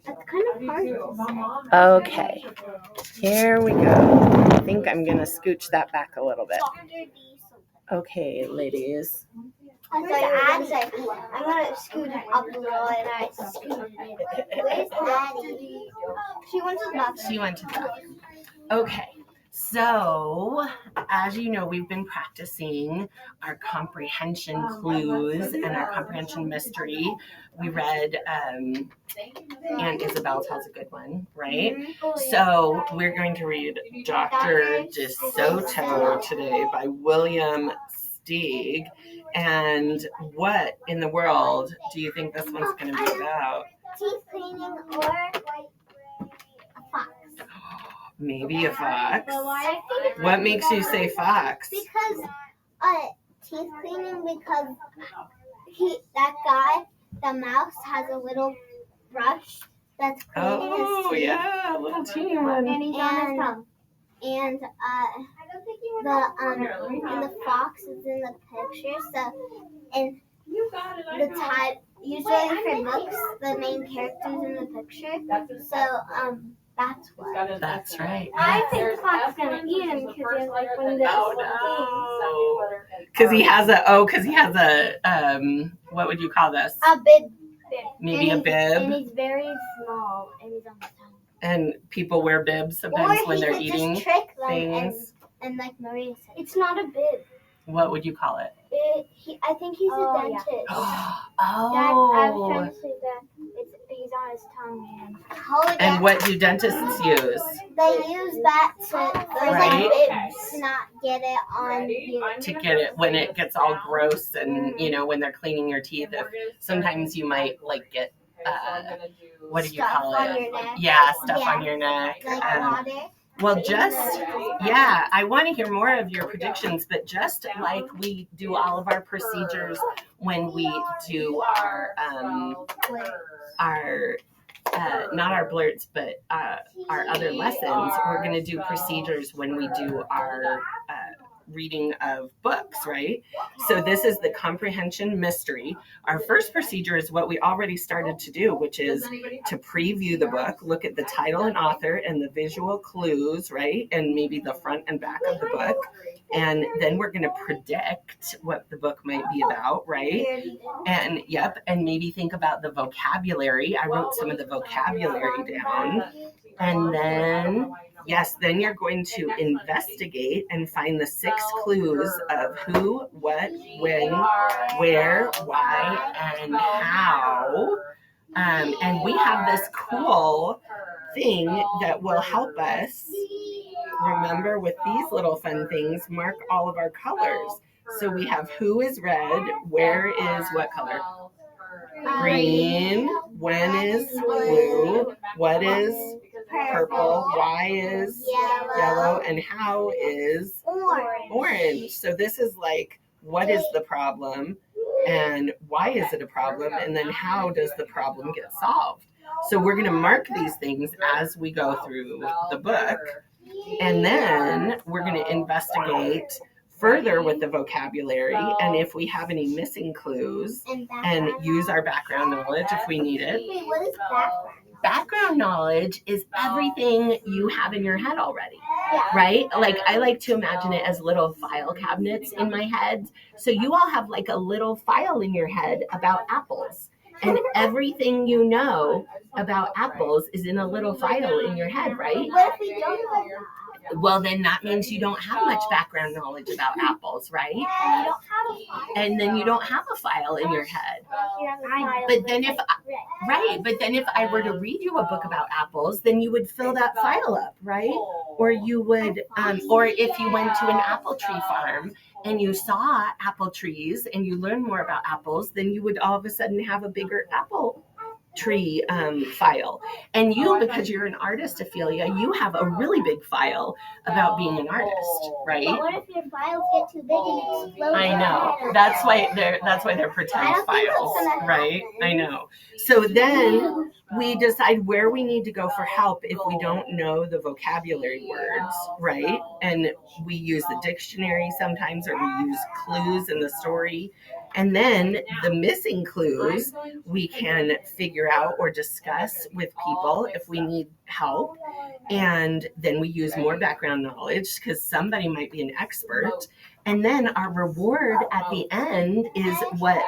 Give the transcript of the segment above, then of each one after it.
That's kind of hard to say. Okay, here we go. I think I'm going to scooch that back a little bit. Okay, ladies. I'm going to scoot it up a little, and I scooted it. Where's Daddy? She went to the bathroom. She went to the bathroom. Okay, so as you know, we've been practicing our comprehension clues and our comprehension mystery. We read Aunt Isabel Tells a Good One, right? So we're going to read Dr. DeSoto today by William Steig. And what in the world do you think this one's going to be about? Teeth cleaning or a fox. Maybe a fox. What makes you say fox? Because teeth cleaning, because that guy, the mouse, has a little brush that's cleaning his teeth. Yeah, a little teeny one. And he's on his tongue. And the fox is in the picture. So, and usually for books, the main character's in the picture. So, that's what. That's right. I think the fox is gonna eat him because he has like one of those things. Because he has a what would you call this? A bib. Maybe a bib. And he's very small, and he's on the tongue. And people wear bibs sometimes when they're eating just trick them things. And like Maria said, it's not a bib. What would you call it? I think he's a dentist. Oh. Dad, I was trying to say that he's on his tongue. And what do dentists use? They use that to not get it on you. To get it when it gets all gross and, when they're cleaning your teeth. Sometimes you might like get, what do you call it? On your neck. Yeah, stuff on your neck. Like water. Well, I want to hear more of your predictions, but just like we do all of our procedures when we do our not our blurts, but our other lessons, we're going to do procedures when we do our reading of books, right? So this is the comprehension mystery. Our first procedure is what we already started to do, which is to preview the book, look at the title and author and the visual clues, right? And maybe the front and back of the book. And then we're going to predict what the book might be about, right? And maybe think about the vocabulary. I wrote some of the vocabulary down. And then you're going to investigate and find the 6 clues of who, what, when, where, why, and how. And we have this cool thing that will help us remember with these little fun things, mark all of our colors. So we have who is red, where is what color? Green, when is blue, what is purple, why is yellow, and how is orange. So this is like, what is the problem and why is it a problem, and then how does the problem get solved? So we're going to mark these things as we go through the book, and then we're going to investigate further with the vocabulary, and if we have any missing clues, and use our background knowledge if we need it. Wait, what is background? Background knowledge is everything you have in your head already, right? Like I like to imagine it as little file cabinets in my head. So you all have like a little file in your head about apples, and everything you know about apples is in a little file in your head, right? What if we don't know that? Well, then that means you don't have much background knowledge about apples, right? And then you don't have a file in your head. But then if I were to read you a book about apples, then you would fill that file up, right? Or you would, or if you went to an apple tree farm and you saw apple trees and you learned more about apples, then you would all of a sudden have a bigger apple tree file. And you, because you're an artist, Ophelia, you have a really big file about being an artist, right? But what if your files get too big and explode? I know. That's why they're pretend files, right? I know. So then we decide where we need to go for help if we don't know the vocabulary words, right? And we use the dictionary sometimes, or we use clues in the story. And then the missing clues we can figure out or discuss with people if we need help. And then we use more background knowledge because somebody might be an expert. And then our reward at the end is what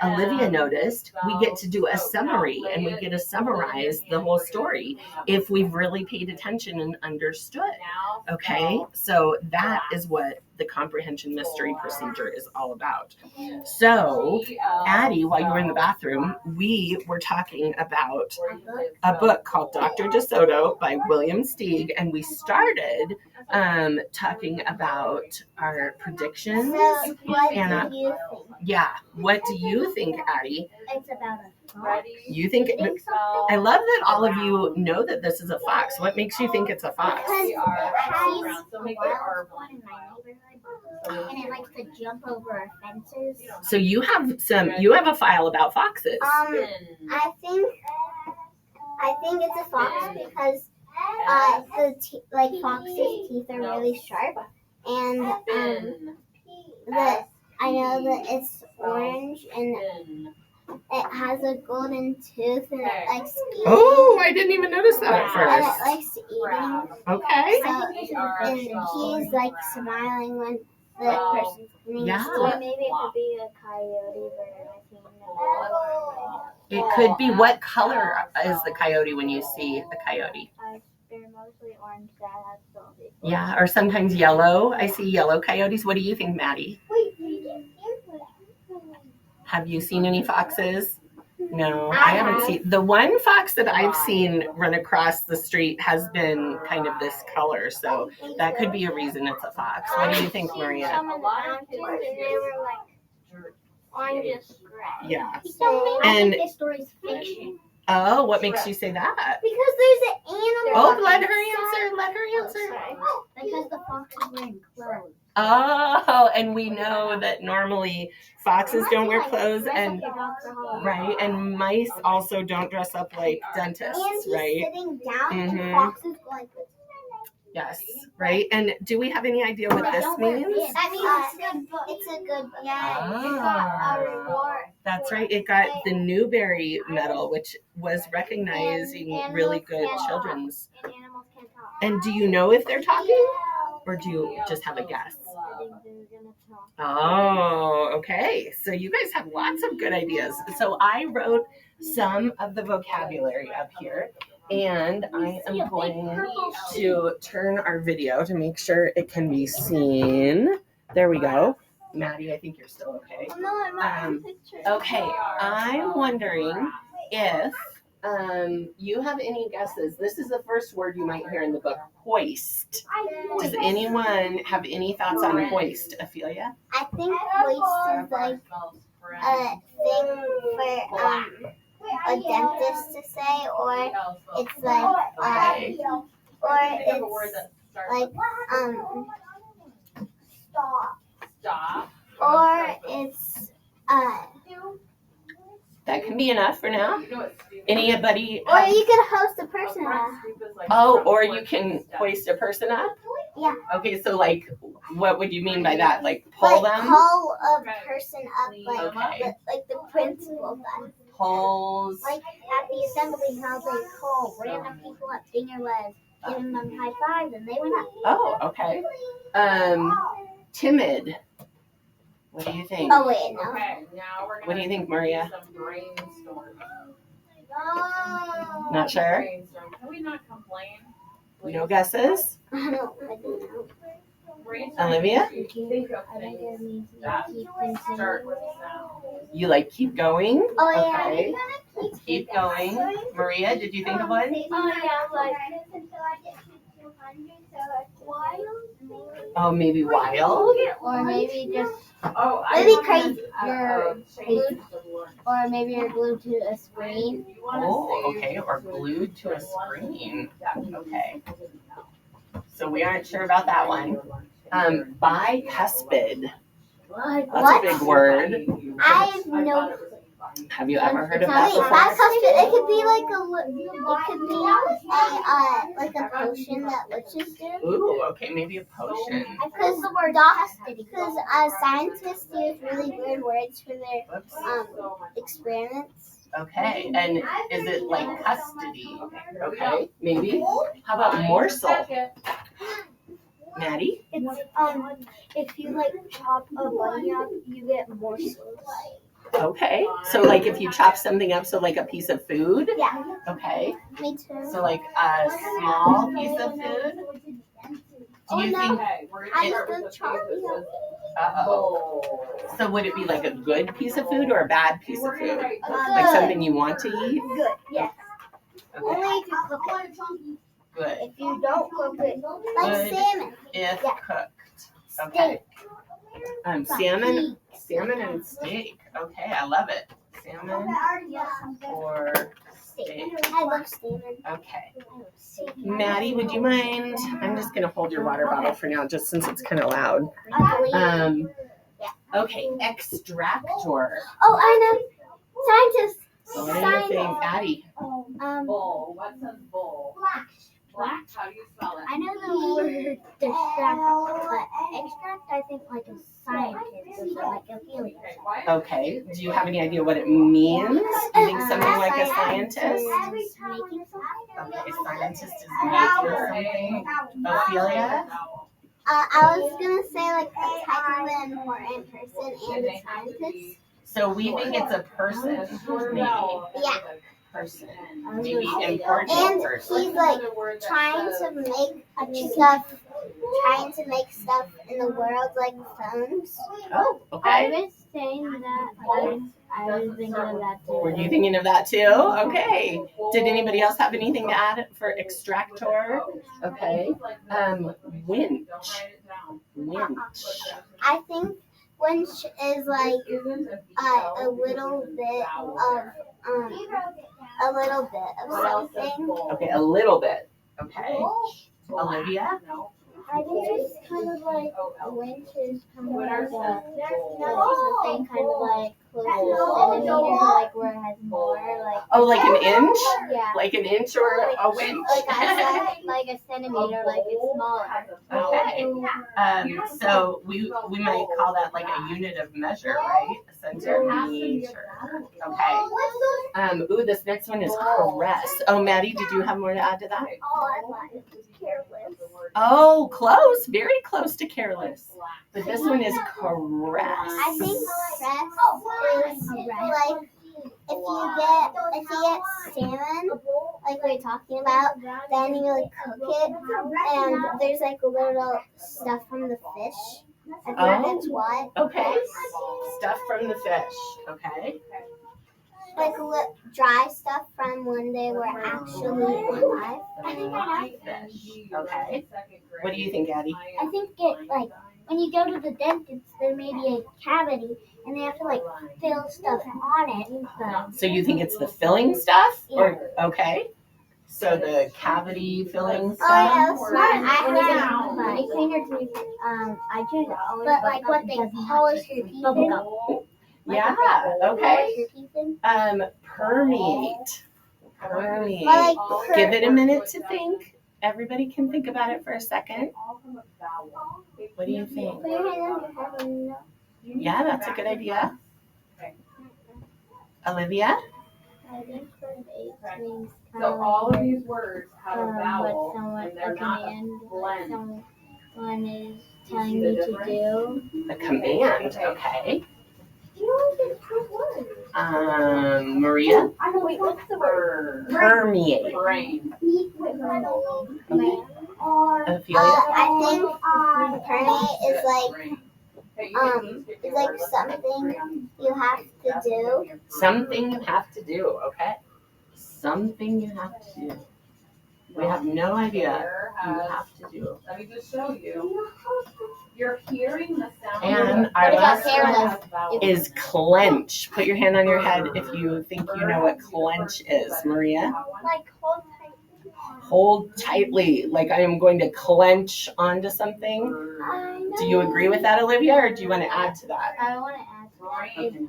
Olivia noticed. We get to do a summary, and we get to summarize the whole story if we've really paid attention and understood. Okay, so that is what the comprehension mystery procedure is all about. So, Addie, while you were in the bathroom, we were talking about a book called Dr. DeSoto by William Steig, and we started talking about our predictions. So, what And, do you think? Yeah, what do you think, Addie? It's about a fox. You think I love that all of you know that this is a fox. What makes you think it's a fox? Because it has a wild one in my neighborhood, and it likes to jump over fences. So you have a file about foxes. I think it's a fox because foxes' teeth are really sharp, and I know that it's orange and it has a golden tooth and it likes eating. Oh, I didn't even notice that at And first. it likes eating. Okay. So, and he's like smiling when the person's eating. Yeah. Or maybe it could be a coyote, but It could be. What color is the coyote when you see a coyote? they're mostly orange. That has velvet. Yeah, or sometimes yellow. I see yellow coyotes. What do you think, Maddie? Have you seen any foxes? No, I haven't seen. The one fox that I've seen run across the street has been kind of this color, so that could be a reason it's a fox. What do you think, Maria? Some of the mountains, and they were like orange gray. Yeah. So I And- think this story's fiction. Oh, what makes you say that? Because there's an animal. Oh, let her answer. Let her answer. Because the fox is wearing clothes. Oh, and we know that normally foxes don't wear clothes, and right, and mice also don't dress up like And dentists, he's right? sitting down, and Mhm. the fox is going this. Yes, right. And do we have any idea what this means? That means it's a good book. Yeah, it got a reward. That's right. It got the Newbery Medal, which was recognizing really good children's. And animals can't talk. And do you know if they're talking, or do you just have a guess? I think they're gonna talk. Oh, okay. So you guys have lots of good ideas. So I wrote some of the vocabulary up here, and I am going to turn our video to make sure it can be seen. There we go. Maddie, I think you're still okay. No, I'm not in the picture. Okay, I'm wondering if you have any guesses. This is the first word you might hear in the book, hoist. Does anyone have any thoughts on hoist, Ophelia? I think hoist is like a thing for a dentist to say, or it's like or it's like Stop. or it's That can be enough for now. Anybody? or you could host a person. Oh, or you can hoist a person up? Yeah. Okay, so like, what would you mean by that? Like pull Like them? pull a person up, like Okay. like the principal does. Pulls. Like at the assembly, how they call random people up dinner was giving them high fives and they went up. Oh, okay. Timid. What do you think? Oh wait, no. Okay, now we're gonna What do you think, Maria? some brainstorm. No. Not sure? Brainstorm. Can we not complain? No guesses? I don't know. Brainstorm. Olivia? Think of I think it things means that keep start continuing. with a sound. You like keep going? Oh yeah. Okay. Keep going. Maria, did you think of one? Oh yeah, like Oh, maybe wild? or maybe just Oh, Maybe wanna, crazy. You're change the word. or maybe you're glued to a screen. You wanna Oh, say okay. Or glued to a screen. that Okay. So we aren't sure about that one. Bicuspid. That's What? a big word. I have no. Have you ever heard of I that mean, before? fat custard. It could be like a potion that witches do. Ooh, okay, maybe a potion. Because scientists use really weird words for their experiments. Okay, and is it like custody? Okay, maybe. How about morsel? Maddie? It's if you like chop a bunny up, you get morsels. Okay, so like if you chop something up, so like a piece of food? Yeah. Okay, Me too. so like a small piece of food? Do you think? I was gonna chop it up. Uh-oh. So would it be like a good piece of food or a bad piece of food? Like Good. something you want to eat? Good. Yes. Okay, Only if you cook it. good. If you don't cook it, like Good. salmon. If Yeah. cooked. Okay. Salmon Steak. and steak. Okay, I love it. Salmon or steak. I love salmon. Okay. Maddie, would you mind? I'm just gonna hold your water bottle for now, just since it's kind of loud. Okay, extractor. Oh, I know. Scientists. What do you think, Addie? Bull. What says bull? Black. How do you spell it? I know the word distract, but extract, I think like a scientist or like a helix. Okay, why? Okay, do you have any idea what it means? You think something like a scientist? Making something. Okay, scientist is making something. Ophelia? I was gonna say like a type of an important person and a scientist. So we think it's a person, maybe. Yeah. Person. Maybe important And person. he's like trying to make stuff in the world like phones. Oh, okay. was saying that. I was thinking of that too. Were you thinking of that too? Okay. Did anybody else have anything to add for extractor? Okay. Winch. Winch. I think winch is like a little bit of something. Okay, a little bit. Okay. Olivia? I think it's kind of like a winch is kind of like something kind of like close to a centimeter, like where it has more like. Oh, like an inch? Yeah. Like an inch or a winch? Like a centimeter, like it's smaller. Okay. So we might call that like a unit of measure, right? A centimeter. Okay. Ooh, this next one is caress. Oh, Maddie, did you have more to add to that? Oh, I thought it was careless. Oh, close. Very close to careless. But this one is caress. I think caress is like if you get salmon, like we were talking about, then you like cook it, and there's like a little stuff from the fish. I think that's what. Okay. Stuff from the fish. Okay. Like dry stuff from when they were actually alive. Fish. Okay. What do you think, Addie? I think it like when you go to the dentist, there may be a cavity, and they have to like fill stuff on it. So you think it's the filling stuff? Or okay. So the cavity filling stuff? Oh yeah, that's smart. I choose but like what they polish your teeth in. Yeah, okay. Permeate. Permeate. Like, Give it a minute to think. Everybody can think about it for a second. What do you think? Put your hand on your head and you know. Yeah, that's a good idea. Olivia? I think permeate means So all of these words have a vowel, what and they're not a blend. someone is telling you to do. The command, okay. Maria? Wait, what's the word? Permeate. Brain. Ophelia? I think permeate is like something you have to do. Something you have to do, okay? Something you have to do. We have no idea you have to do. Let me just show you. You're hearing the sound. And our last one is clench. Put your hand on your head if you think you know what clench is, Maria. Like hold tight. Hold tightly, like I am going to clench onto something. Do you agree with that, Olivia, or do you want to add to that? I want to add to that.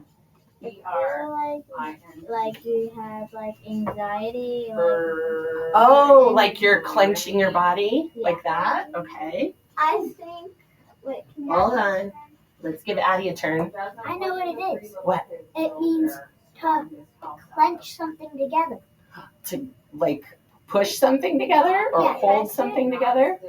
Like you have like anxiety. Oh, like you're clenching your body like that? Okay. I think. Wait. Hold on. Let's give Addie a turn. I know what it is. What? It means to clench something together. To like push something together or hold something together?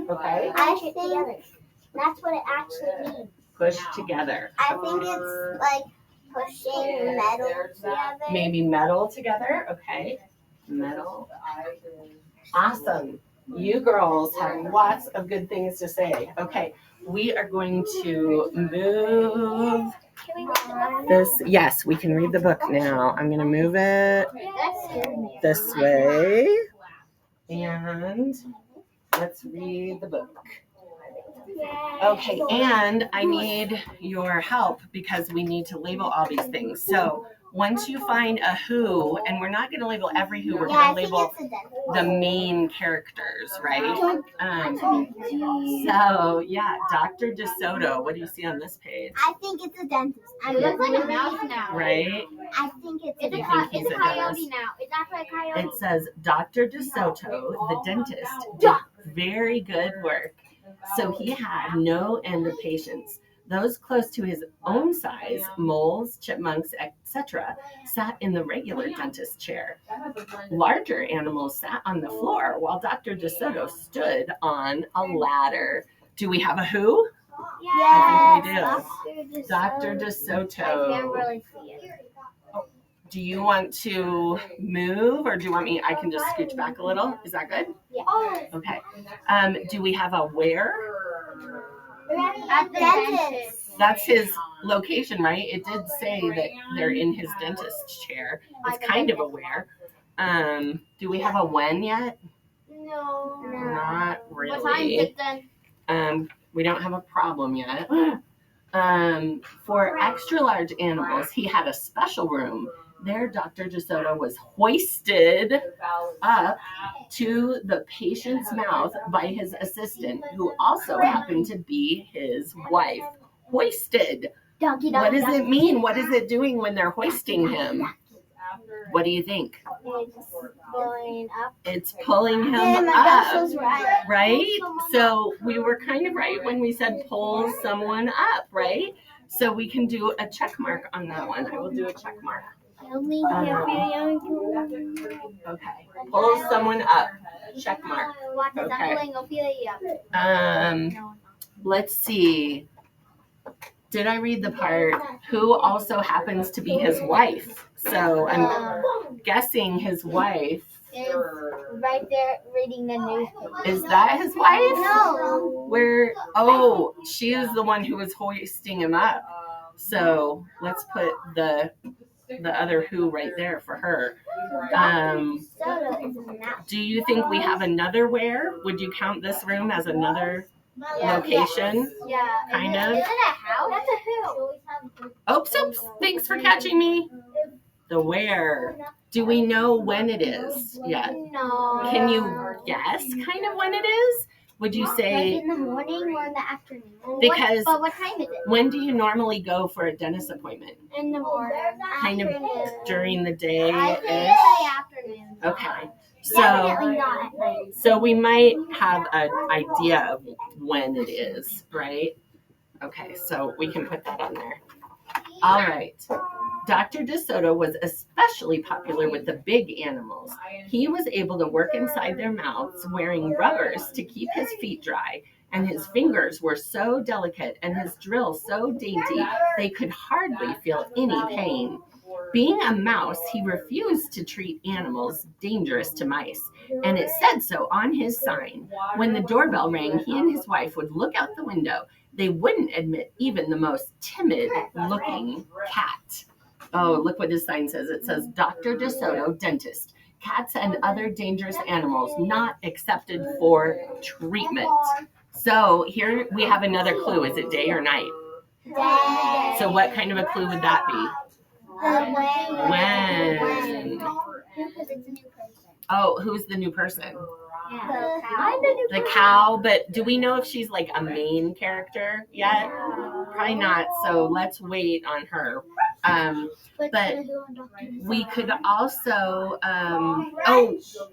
Okay. I think that's what it actually means. Push together. I think it's like pushing metal together. Maybe metal together? Okay. Metal. Awesome. You girls have lots of good things to say. Okay. We are going to move Can we read the book? this. Yes, we can read the book now. I'm going to move it this way. And let's read the book. Okay, and I need your help because we need to label all these things. So once you find a who, and we're not going to label every who, we're going to label the main characters, right? So, yeah, Dr. DeSoto. What do you see on this page? I think it's a dentist. It looks like a mouse now. Right? I think it's a he's a coyote now. It's actually a coyote. It says Dr. DeSoto, the dentist, did very good work. So he had no end of patients. Those close to his own size, moles, chipmunks, etc., sat in the regular dentist chair. Larger animals sat on the floor while Dr. DeSoto stood on a ladder. Do we have a who? I think we do. Dr. DeSoto. I can't really see it. Do you want to move or do you want me? I can just scooch back a little. Is that good? Yeah. Okay. Do we have a where? At the dentist. That's his location, right? It did say that they're in his dentist chair. It's kind of a where. Do we have a when yet? No. Not really. What time is it then? We don't have a problem yet. For extra large animals, he had a special room. There, Dr. DeSoto was hoisted up to the patient's mouth by his assistant, who also happened to be his wife. Hoisted. What does it mean? What is it doing when they're hoisting him? What do you think? It's going up. It's pulling him up, right? So we were kind of right when we said pull someone up, right? So we can do a check mark on that one. I will do a check mark. Okay. Pull someone up. Check mark. Okay. Let's see. Did I read the part who also happens to be his wife? So I'm guessing his wife is right there reading the newspaper. Is that his wife? No. Where? Oh, she is the one who was hoisting him up. So let's put the other who right there for her. Do you think we have another where? Would you count this room as another location? Yeah. Kind of. Is it a house? That's a who. Oops. Thanks for catching me. The where. Do we know when it is yet? No. Can you guess kind of when it is? Would you say like in the morning or in the afternoon? Because but what time is it? When do you normally go for a dentist appointment? In the morning. Kind of during the day. I think it's the afternoon. Okay. Definitely not at night. So we might have an idea of when it is, right? Okay, so we can put that on there. All right. Dr. DeSoto was especially popular with the big animals. He was able to work inside their mouths wearing rubbers to keep his feet dry, and his fingers were so delicate and his drill so dainty they could hardly feel any pain. Being a mouse, he refused to treat animals dangerous to mice, and it said so on his sign. When the doorbell rang, he and his wife would look out the window. They wouldn't admit even the most timid-looking cat. Oh, look what his sign says. It says, Dr. DeSoto, dentist. Cats and other dangerous animals not accepted for treatment. So here we have another clue. Is it day or night? Day. So what kind of a clue would that be? When? Because it's a new person. Oh, who's the new person? Yeah. The cow, but do we know if she's like a main character yet? Probably not, so let's wait on her. But we could also,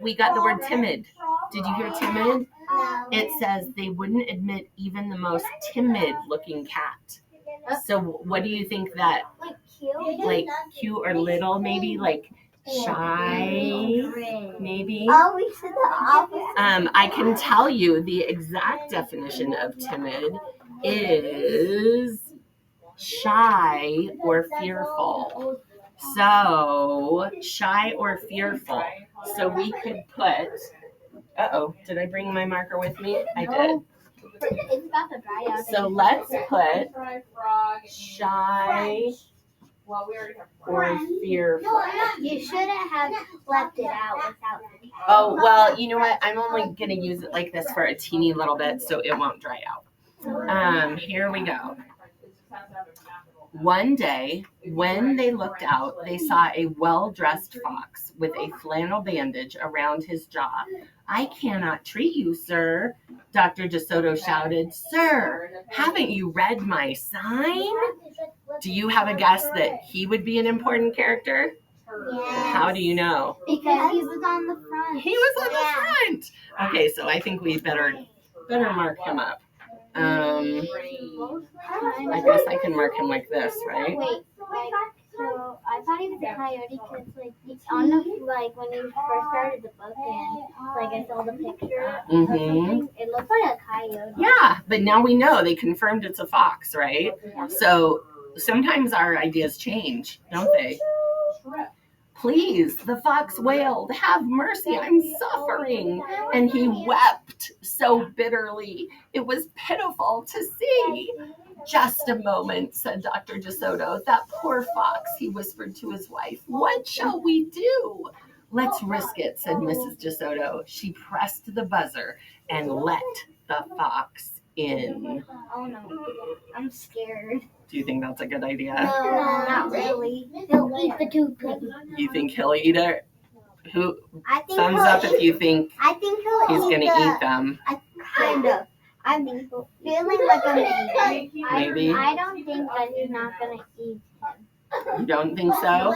we got the word timid. Did you hear timid? No. It says they wouldn't admit even the most timid looking cat. So what do you think that, Like cute? like cute or little, maybe like shy, maybe? Oh, we said the opposite. I can tell you the exact definition of timid is shy or fearful. So shy or fearful. So we could put, did I bring my marker with me? I did. It's about to dry out. So let's put shy or fearful. You shouldn't have left it out without the cat. Oh, well, you know what? I'm only going to use it like this for a teeny little bit so it won't dry out. Here we go. One day, when they looked out, they saw a well-dressed fox with a flannel bandage around his jaw. "I cannot treat you, sir," Dr. DeSoto shouted. "Sir, haven't you read my sign?" Do you have a guess that he would be an important character? Yes. How do you know? Because he was on the front. He was on the front. Okay, so I think we better mark him up. I guess I can mark him like this, right? Wait, so I thought he was a coyote because, like, on the, like, when you first started the book and, like, I saw the picture or something, it looked like a coyote. Yeah, but now we know. They confirmed it's a fox, right? So sometimes our ideas change, don't they? "Please," the fox wailed, "have mercy, I'm suffering." And he wept so bitterly. It was pitiful to see. "Just a moment," said Dr. DeSoto. "That poor fox," he whispered to his wife. "What shall we do?" "Let's risk it," said Mrs. DeSoto. She pressed the buzzer and let the fox in. Oh, no. I'm scared. Do you think that's a good idea? No, not really. He'll eat the toothpick. You think he'll eat it? Who? I think Thumbs up if you think I think he's going to eat them. Kind of. I think feeling like a maybe. Maybe? I don't think that he's not going to eat him. You don't think so?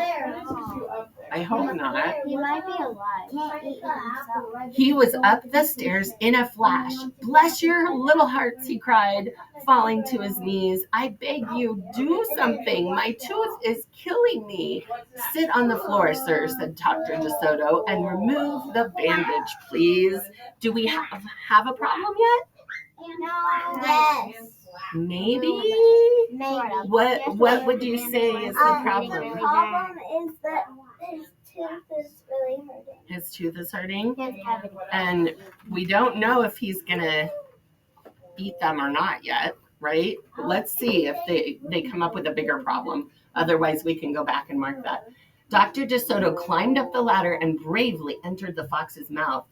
I hope not. He might be alive. Can't eat himself. He was up the stairs in a flash. "Bless your little hearts," he cried, falling to his knees. "I beg you, do something. My tooth is killing me." "Sit on the floor, sir," said Dr. DeSoto, "and remove the bandage, please." Do we have a problem yet? No. Yes. Maybe? Maybe. What would you say is the problem? The problem is that his tooth is really hurting. His tooth is hurting? His cavity. And we don't know if he's going to eat them or not yet, right? Let's see if they come up with a bigger problem. Otherwise, we can go back and mark that. Dr. DeSoto climbed up the ladder and bravely entered the fox's mouth.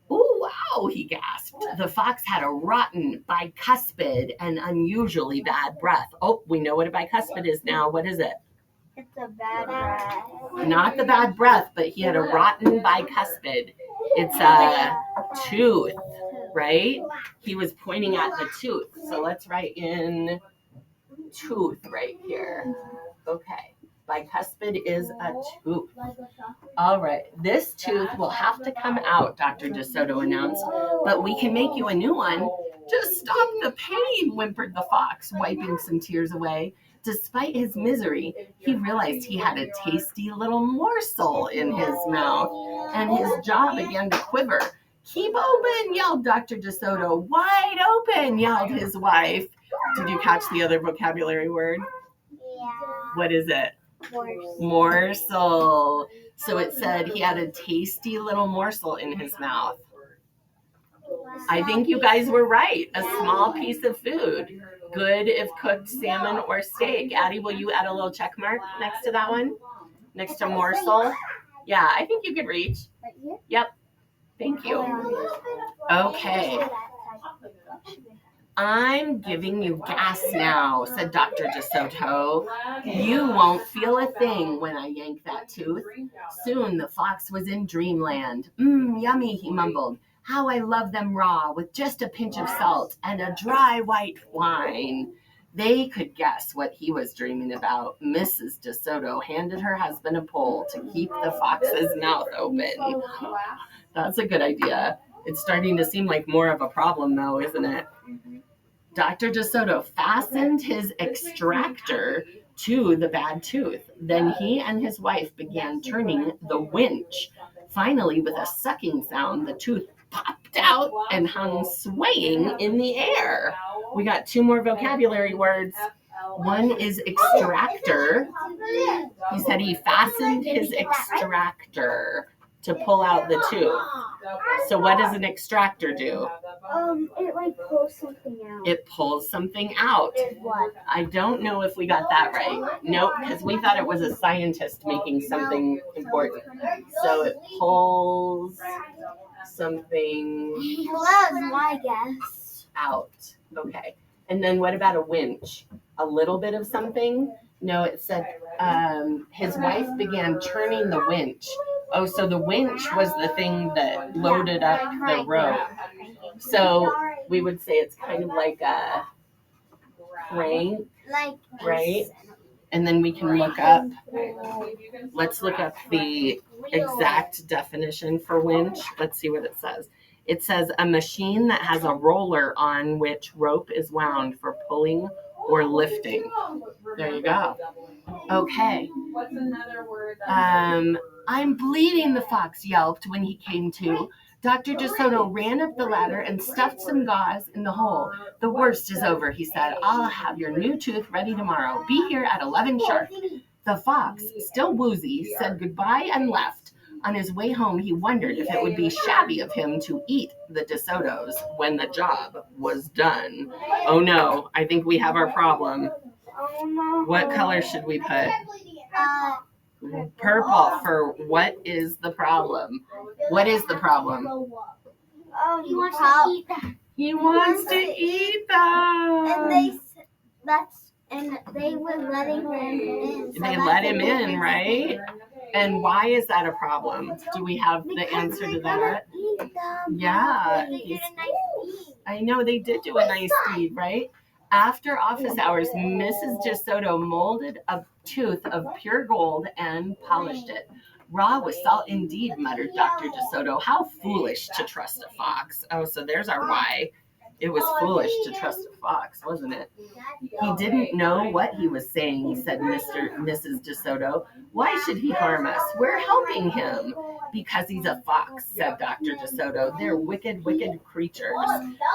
"Oh, wow," he gasped. The fox had a rotten bicuspid and unusually bad breath. Oh, we know what a bicuspid is now. What is it? It's a bad breath. Not the bad breath, but he had a rotten bicuspid. It's a tooth, right? He was pointing at the tooth. So let's write in tooth right here. Okay. Bicuspid is a tooth. All right. This tooth will have to come out, Dr. DeSoto announced, but we can make you a new one. "Just stop the pain," whimpered the fox, wiping some tears away. Despite his misery, he realized he had a tasty little morsel in his mouth, and his jaw began to quiver. "Keep open," yelled Dr. DeSoto. "Wide open," yelled his wife. Did you catch the other vocabulary word? Yeah. What is it? Worse. Morsel. So it said he had a tasty little morsel in his mouth. I think you guys were right. A small piece of food. Good if cooked salmon or steak. Addie, will you add a little check mark next to that one? Next to morsel? Yeah, I think you could reach. Yep. Thank you. Okay. "I'm giving you gas now," said Dr. DeSoto. "You won't feel a thing when I yank that tooth." Soon the fox was in dreamland. Yummy," he mumbled. "How I love them raw with just a pinch of salt and a dry white wine." They could guess what he was dreaming about. Mrs. DeSoto handed her husband a pole to keep the fox's mouth open. That's a good idea. It's starting to seem like more of a problem, though, isn't it? Dr. DeSoto fastened his extractor to the bad tooth. Then he and his wife began turning the winch. Finally, with a sucking sound, the tooth popped out and hung swaying in the air. We got 2 more vocabulary words. One is extractor. He said he fastened his extractor to pull out the tooth. So what does an extractor do? It like pulls something out. It pulls something out. What? I don't know if we got that right. Nope, because we thought it was a scientist making something important. So it pulls something Well, that's my guess. out. Okay. And then what about a winch? A little bit of something? No, it said his wife began turning the winch. Oh, so the winch was the thing that loaded up the rope. So we would say it's kind of like a crank, right? And then we can look up, let's look up the exact definition for winch. Let's see what it says. It says a machine that has a roller on which rope is wound for pulling or lifting. There you go. Okay. What's another word? I'm bleeding, the fox yelped when he came to. Dr. DeSoto ran up the ladder and stuffed some gauze in the hole. The worst is over, he said. I'll have your new tooth ready tomorrow. Be here at 11 sharp. The fox, still woozy, said goodbye and left. On his way home, he wondered if it would be shabby of him to eat the DeSotos when the job was done. Oh no, I think we have our problem. What color should we put? Purple for what is the problem? What is the problem? He wants to eat them. He wants to eat them. And they were letting him in. So They let him in, right? And why is that a problem? Do we have the answer to that? Yeah. They did a nice deed. I know they did do a nice deed, right? After office hours, Mrs. DeSoto molded a tooth of pure gold and polished it. Raw with salt indeed, muttered Dr. DeSoto. How foolish to trust a fox. Oh, so there's our why. It was foolish to trust a fox, wasn't it? He didn't know what he was saying, said Mrs. DeSoto. Why should he harm us? We're helping him. Because he's a fox, said Dr. DeSoto. They're wicked, wicked creatures.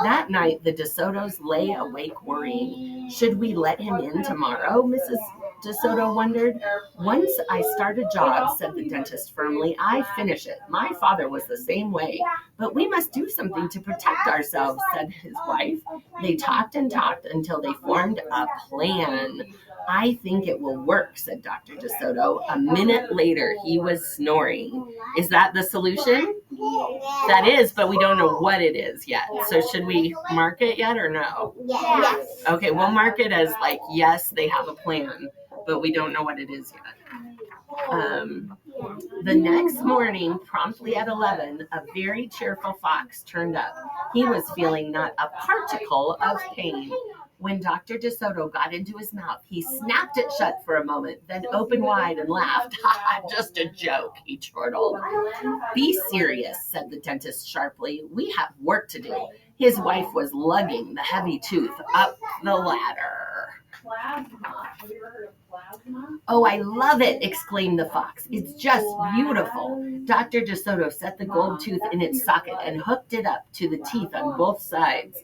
That night, the DeSotos lay awake worrying. Should we let him in tomorrow? Mrs. DeSoto wondered. Once I start a job, said the dentist firmly, I finish it. My father was the same way. But we must do something to protect ourselves, said his wife. They talked and talked until they formed a plan. I think it will work, said Dr. DeSoto. A minute later, he was snoring. Is that the solution? That is, but we don't know what it is yet. So should we mark it yet or no? Yes. Okay, we'll mark it as like, yes, they have a plan, but we don't know what it is yet. The next morning, promptly at 11, a very cheerful fox turned up. He was feeling not a particle of pain. When Dr. DeSoto got into his mouth, he snapped it shut for a moment, then opened wide and laughed. Ha ha, just a joke, he chortled. Be serious, said the dentist sharply. We have work to do. His wife was lugging the heavy tooth up the ladder. Plasma. Have you ever heard of plasma? Oh, I love it, exclaimed the fox. It's just beautiful. Dr. DeSoto set the gold tooth in its socket and hooked it up to the teeth on both sides.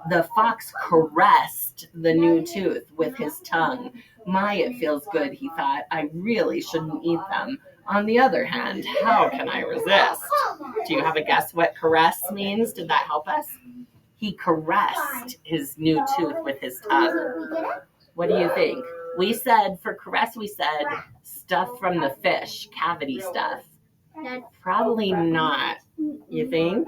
The fox caressed the new tooth with his tongue. My, it feels good, he thought. I really shouldn't eat them. On the other hand, how can I resist? Do you have a guess what caress means? Did that help us? He caressed his new tooth with his tongue. What do you think? We said, for caress, we said stuff from the fish, cavity stuff. Probably not. You think?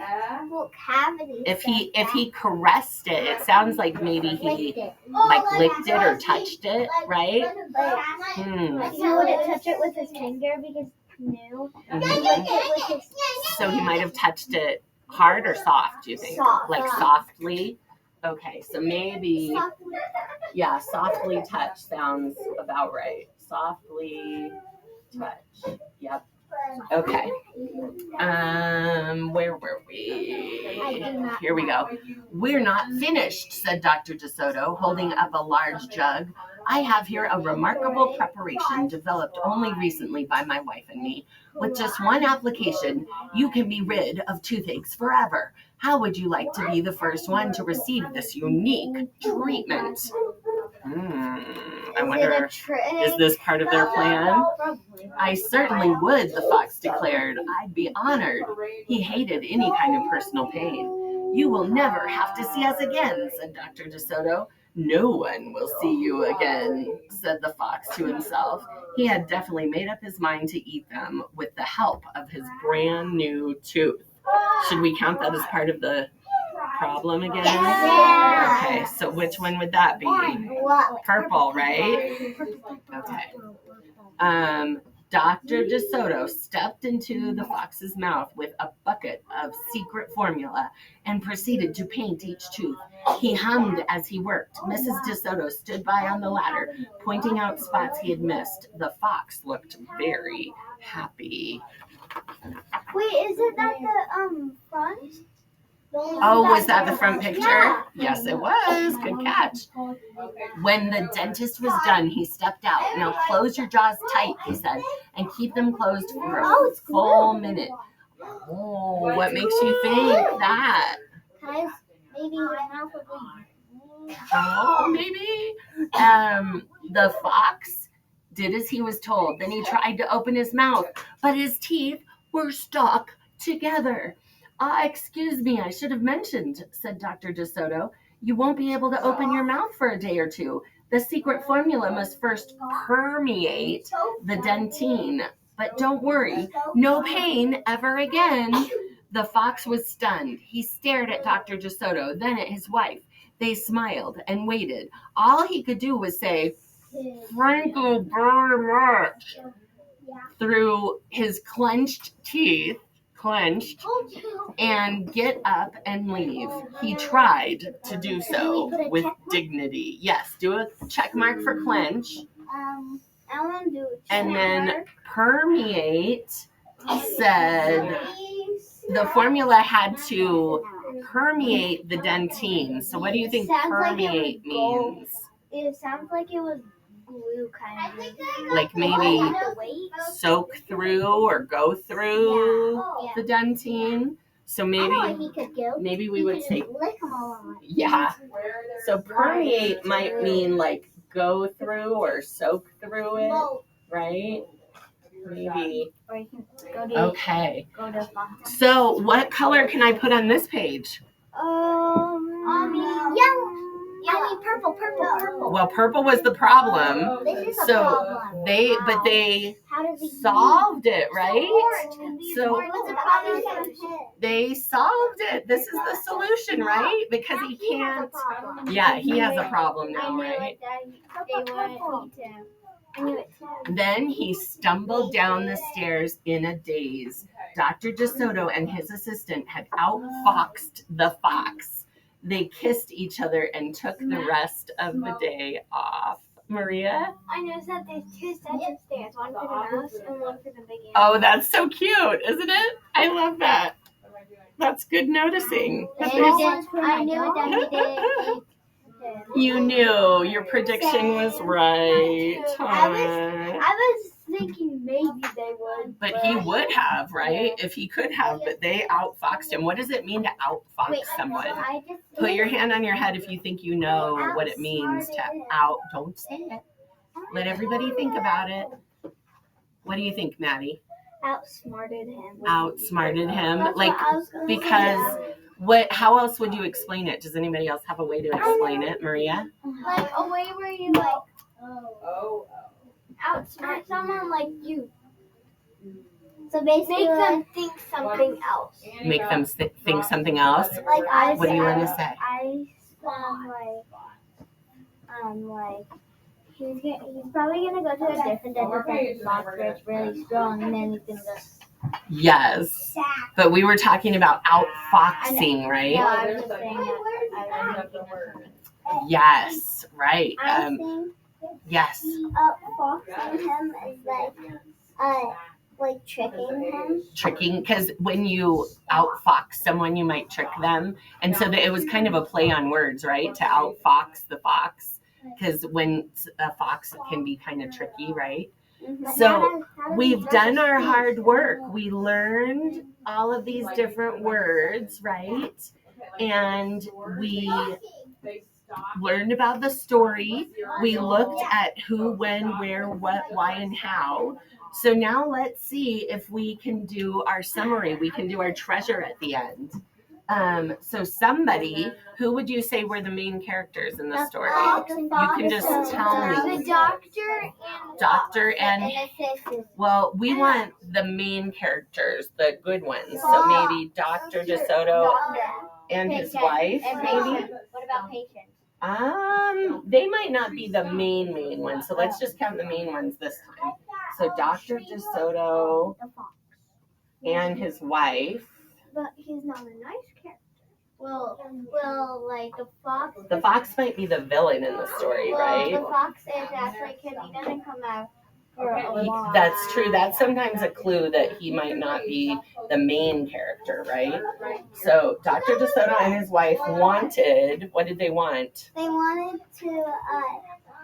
Well, cavity. If he caressed it, it sounds like maybe he like licked it or touched it, right? He wouldn't touch it with his finger because he knew. So he might have touched it hard or soft, do you think? Soft. Like softly? Okay, so maybe, yeah, softly touch sounds about right. Softly touch. Yep. Okay. Where were we? Here we go. We're not finished, said Dr. DeSoto, holding up a large jug. I have here a remarkable preparation developed only recently by my wife and me. With just one application, you can be rid of toothaches forever. How would you like to be the first one to receive this unique treatment? I wonder, is this part of their plan? I certainly would, the fox declared. I'd be honored. He hated any kind of personal pain. You will never have to see us again, said Dr. DeSoto. No one will see you again, said the fox to himself. He had definitely made up his mind to eat them with the help of his brand new tooth. Should we count that as part of the problem again? Yeah. Okay, so which one would that be? Purple, right? Okay. Dr. DeSoto stepped into the fox's mouth with a bucket of secret formula and proceeded to paint each tooth. He hummed as he worked. Mrs. DeSoto stood by on the ladder, pointing out spots he had missed. The fox looked very happy. Wait, is it at the front? Oh, was that the front picture? Yeah. Yes, it was. Good catch. When the dentist was done, he stepped out. Now close your jaws tight, he said, and keep them closed for a full minute. Oh, what makes you think that? Because maybe my mouth would be... Oh, maybe. The fox did as he was told. Then he tried to open his mouth, but his teeth were stuck together. Excuse me, I should have mentioned, said Dr. DeSoto. You won't be able to open your mouth for a day or two. The secret formula must first permeate the dentine. But don't worry, no pain ever again. The fox was stunned. He stared at Dr. DeSoto, then at his wife. They smiled and waited. All he could do was say, "Thank you very much," through his clenched teeth, and get up and leave. He tried to do so with dignity. Yes, do a check mark for clench. I want to do it. And then permeate said the formula had to permeate the dentine. So what do you think permeate means? It sounds like it was glue kind of. Like maybe soak through or go through the dentine. So maybe we would say, yeah. So permeate might mean like go through or soak through it, right? Maybe. Okay. So what color can I put on this page? Yellow. I mean purple. Well, purple was the problem. So they solved it, right? So they solved it. This is the solution, right? Because he can't. Yeah, he has a problem now, right? Then he stumbled down the stairs in a daze. Dr. DeSoto and his assistant had outfoxed the fox. They kissed each other and took the rest of the day off. Maria? I noticed that there's two sets of stairs, one for the mouse and one for the big animal. Oh, that's so cute, isn't it? I love that. That's good noticing. I knew that he did. You knew. Your prediction was right. I was thinking maybe they would. But he would have, right? If he could have, but they outfoxed him. What does it mean to outfox someone? Put your hand on your head if you think you know what it means to out. Don't say it. Let everybody think about it. What do you think, Maddie? Outsmarted him. Outsmarted him? Like, because... How else would you explain it? Does anybody else have a way to explain it, Maria? Like a way where you outsmart someone like you. So basically, make them think something else. Make them think something else? Like what do you want to say? I sound like he's probably gonna go to a different dentist box where it's really strong, and then he's gonna go. Yes. But we were talking about outfoxing, right? No, I was just saying that I was thinking of Yes, right. I think Yes. foxing him is like tricking him. Tricking, because when you outfox someone, you might trick them. And so it was kind of a play on words, right? To outfox the fox. Because when a fox can be kind of tricky, right? So we've done our hard work. We learned all of these different words, right? And we learned about the story. We looked at who, when, where, what, why, and how. So now let's see if we can do our summary. We can do our treasure at the end. So somebody, who would you say were the main characters in the story? You can just tell me. The doctor Doctor and, well, we want the main characters, the good ones. So maybe Dr. DeSoto and his wife, maybe. What about patient? They might not be the main ones. So let's just count the main ones this time. So Dr. DeSoto and his wife. But he's not a nice character. Well, like the fox. The fox might be the villain in the story, right? The fox is actually because he doesn't come out for a while. That's true. That's sometimes a clue that he might not be the main character, right? So Dr. DeSoto and his wife wanted, what did they want? They wanted to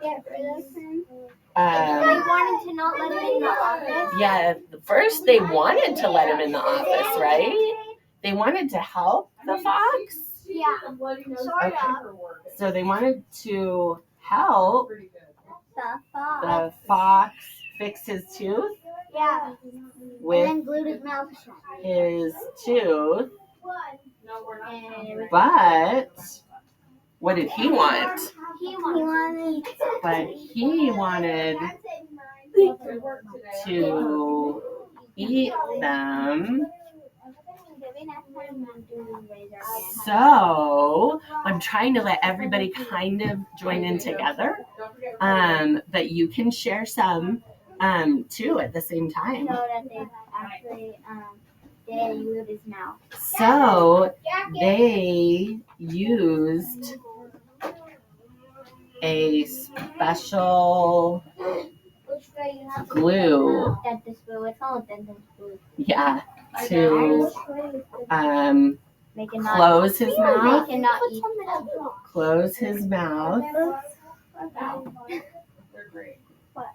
get rid of him. They wanted to not let him in the office. Yeah, first they wanted to let him in the office, right? They wanted to help the fox? Yeah, sort of. So they wanted to help The the fox fix his tooth Yeah. with And then glued his mouth shut. his tooth. And But what did he want? he wanted But he wanted to eat them. So I'm trying to let everybody kind of join in together. But you can share some too at the same time. So that they actually they glued his mouth. So they used a special glue, Dentist glue. It's all dentist glue. yeah, to Make it not close his mouth. Make it not eat. Close his mouth.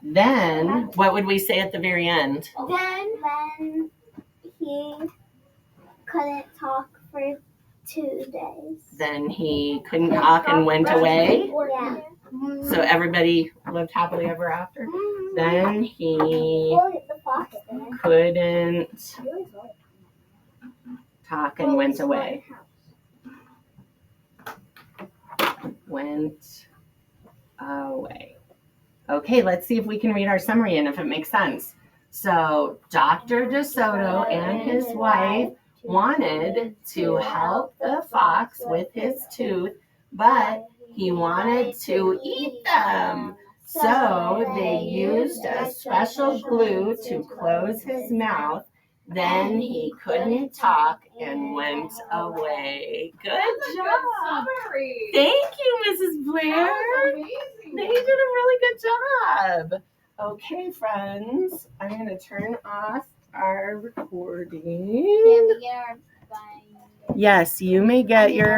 Then, what would we say at the very end? Then he couldn't talk for 2 days. Then he couldn't talk and went away. Yeah. So everybody lived happily ever after. Then he The fox did. couldn't talk and went away. Went away. Okay, let's see if we can read our summary and if it makes sense. So Dr. DeSoto and his wife wanted to help the fox with his tooth, but he wanted to eat them. So they used a special glue to close his mouth. Then he couldn't talk and went away. Good job. Thank you, Mrs. Blair. They did a really good job. Okay, friends, I'm going to turn off our recording. Yes, you may get your